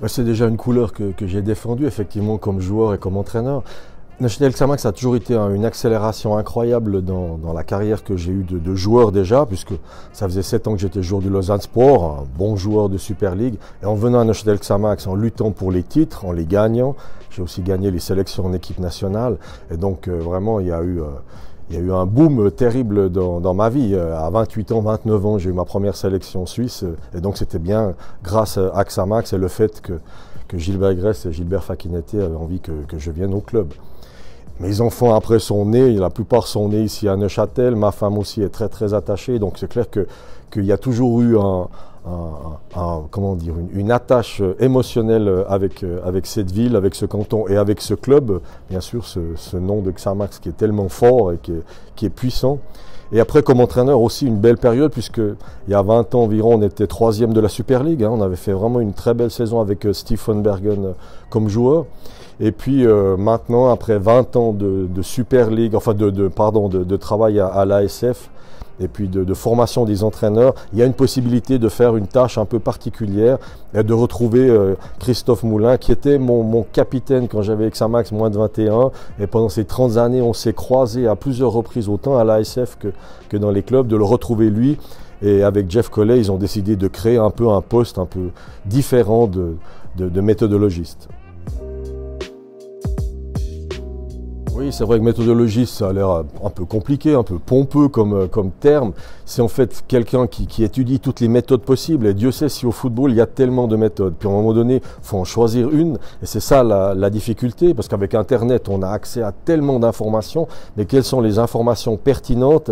C'est déjà une couleur que j'ai défendue, effectivement, comme joueur et comme entraîneur. Neuchâtel Xamax a toujours été une accélération incroyable dans la carrière que j'ai eue de joueur déjà, puisque ça faisait 7 ans que j'étais joueur du Lausanne Sport, un bon joueur de Super League. Et en venant à Neuchâtel Xamax, en luttant pour les titres, en les gagnant, j'ai aussi gagné les sélections en équipe nationale. Et donc vraiment, il y a eu un boom terrible dans ma vie. À 28 ans, 29 ans, j'ai eu ma première sélection suisse. Et donc c'était bien grâce à Xamax et le fait que Gilbert Gress et Gilbert Fakinetti avaient envie que je vienne au club. Mes enfants après sont nés, la plupart sont nés ici à Neuchâtel. Ma femme aussi est très très attachée. Donc c'est clair qu'il y a toujours eu comment dire, une attache émotionnelle avec cette ville, avec ce canton et avec ce club. Bien sûr, ce nom de Xamax qui est tellement fort et qui est puissant. Et après, comme entraîneur, aussi une belle période, puisque il y a 20 ans environ, on était 3e de la Super League. On avait fait vraiment une très belle saison avec Stephen Bergen comme joueur. Et puis maintenant, après 20 ans de Super League, enfin de travail à l'ASF, et puis de formation des entraîneurs, il y a une possibilité de faire une tâche un peu particulière et de retrouver Christophe Moulin, qui était mon capitaine quand j'avais Xamax moins de 21. Et pendant ces 30 années, on s'est croisés à plusieurs reprises, autant à l'ASF que dans les clubs, de le retrouver lui. Et avec Jeff Collet, ils ont décidé de créer un peu un poste un peu différent de méthodologiste. Oui, c'est vrai que méthodologiste, ça a l'air un peu compliqué, un peu pompeux comme terme. C'est en fait quelqu'un qui étudie toutes les méthodes possibles. Et Dieu sait si au football, il y a tellement de méthodes. Puis à un moment donné, il faut en choisir une. Et c'est ça la difficulté, parce qu'avec Internet, on a accès à tellement d'informations. Mais quelles sont les informations pertinentes ?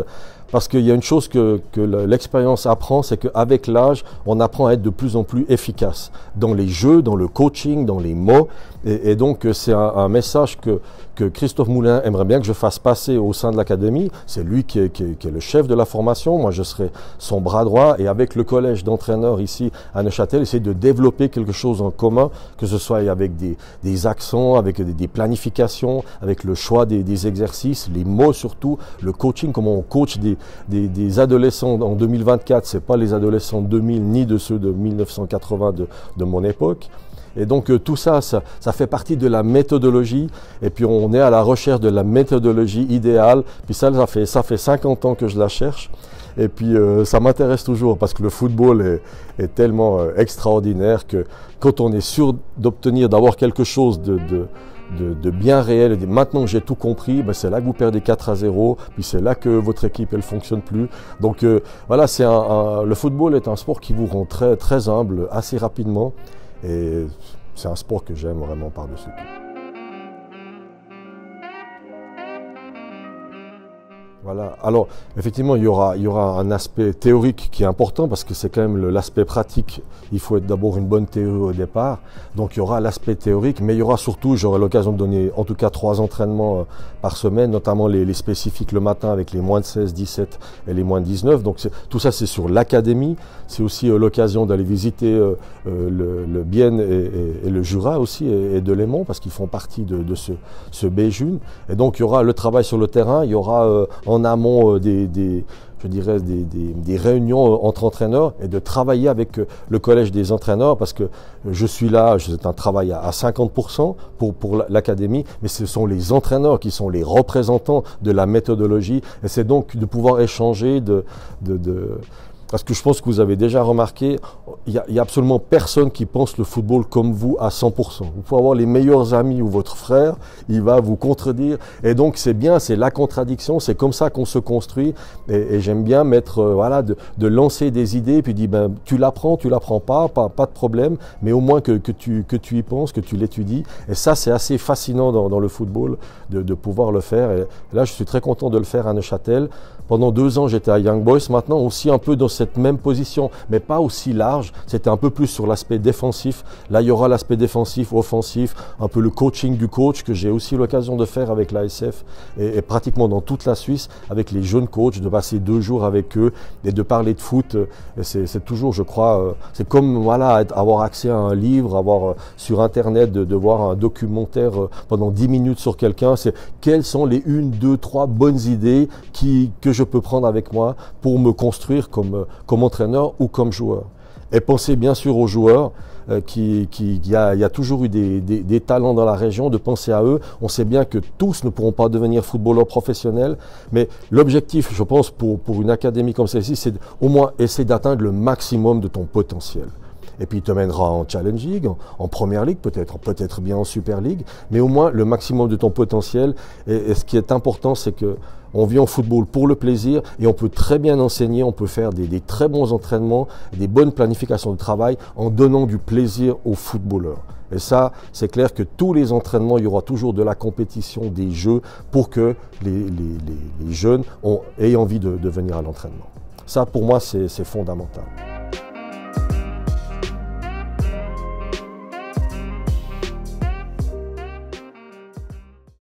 Parce qu'il y a une chose que l'expérience apprend, c'est qu'avec l'âge, on apprend à être de plus en plus efficace dans les jeux, dans le coaching, dans les mots. Et donc, c'est un message que Christophe Moulin aimerait bien que je fasse passer au sein de l'académie. C'est lui qui est le chef de la formation. Moi, je serai son bras droit. Et avec le collège d'entraîneurs ici à Neuchâtel, essayer de développer quelque chose en commun, que ce soit avec des accents, avec des planifications, avec le choix des exercices, les mots surtout, le coaching, comment on coach des adolescents en 2024. C'est pas les adolescents de 2000 ni de ceux de 1980 de mon époque. Et donc tout ça fait partie de la méthodologie. Et puis on est à la recherche de la méthodologie idéale. Puis ça fait 50 ans que je la cherche. Et puis ça m'intéresse toujours parce que le football est tellement extraordinaire que quand on est sûr d'avoir quelque chose de bien réel, et maintenant que j'ai tout compris, ben c'est là que vous perdez 4-0, puis c'est là que votre équipe elle fonctionne plus. Donc voilà, le football est un sport qui vous rend très très humble assez rapidement. Et c'est un sport que j'aime vraiment par-dessus tout. Voilà. Alors, effectivement, il y aura un aspect théorique qui est important parce que c'est quand même l'aspect pratique. Il faut être d'abord une bonne théorie au départ. Donc, il y aura l'aspect théorique, mais il y aura surtout, j'aurai l'occasion de donner en tout cas 3 entraînements par semaine, notamment les spécifiques le matin avec les moins de 16, 17 et les moins de 19. Donc, tout ça, c'est sur l'académie. C'est aussi l'occasion d'aller visiter le Bienne et le Jura aussi et de Léman parce qu'ils font partie de ce Béjune. Et donc, il y aura le travail sur le terrain. Il y aura en amont des réunions entre entraîneurs et de travailler avec le collège des entraîneurs parce que je suis là, c'est un travail à 50% pour l'académie, mais ce sont les entraîneurs qui sont les représentants de la méthodologie et c'est donc de pouvoir échanger parce que je pense que vous avez déjà remarqué, il y a absolument personne qui pense le football comme vous à 100%. Vous pouvez avoir les meilleurs amis ou votre frère, il va vous contredire. Et donc c'est bien, c'est la contradiction, c'est comme ça qu'on se construit. Et j'aime bien de lancer des idées, puis dire tu l'apprends pas de problème, mais au moins que tu y penses, que tu l'étudies. Et ça c'est assez fascinant dans le football de pouvoir le faire. Et là je suis très content de le faire à Neuchâtel. Pendant 2 ans, j'étais à Young Boys, maintenant aussi un peu dans cette même position, mais pas aussi large. C'était un peu plus sur l'aspect défensif. Là, il y aura l'aspect défensif, offensif, un peu le coaching du coach que j'ai aussi l'occasion de faire avec l'ASF et pratiquement dans toute la Suisse avec les jeunes coachs, de passer 2 jours avec eux et de parler de foot. C'est toujours, je crois, c'est comme avoir accès à un livre, avoir sur Internet, de voir un documentaire pendant 10 minutes sur quelqu'un. C'est quelles sont les 1, 2, 3 bonnes idées que je peux prendre avec moi pour me construire comme entraîneur ou comme joueur. Et pensez bien sûr aux joueurs. il y a toujours eu des talents dans la région, de penser à eux. On sait bien que tous ne pourront pas devenir footballeurs professionnels, mais l'objectif, je pense, pour une académie comme celle-ci, c'est au moins essayer d'atteindre le maximum de ton potentiel. Et puis il te mènera en Challenge League, en Première Ligue, peut-être bien en Super League, mais au moins le maximum de ton potentiel. Et ce qui est important, c'est que on vit en football pour le plaisir et on peut très bien enseigner, on peut faire des très bons entraînements, des bonnes planifications de travail en donnant du plaisir aux footballeurs. Et ça, c'est clair que tous les entraînements, il y aura toujours de la compétition, des jeux pour que les jeunes aient envie de venir à l'entraînement. Ça, pour moi, c'est fondamental.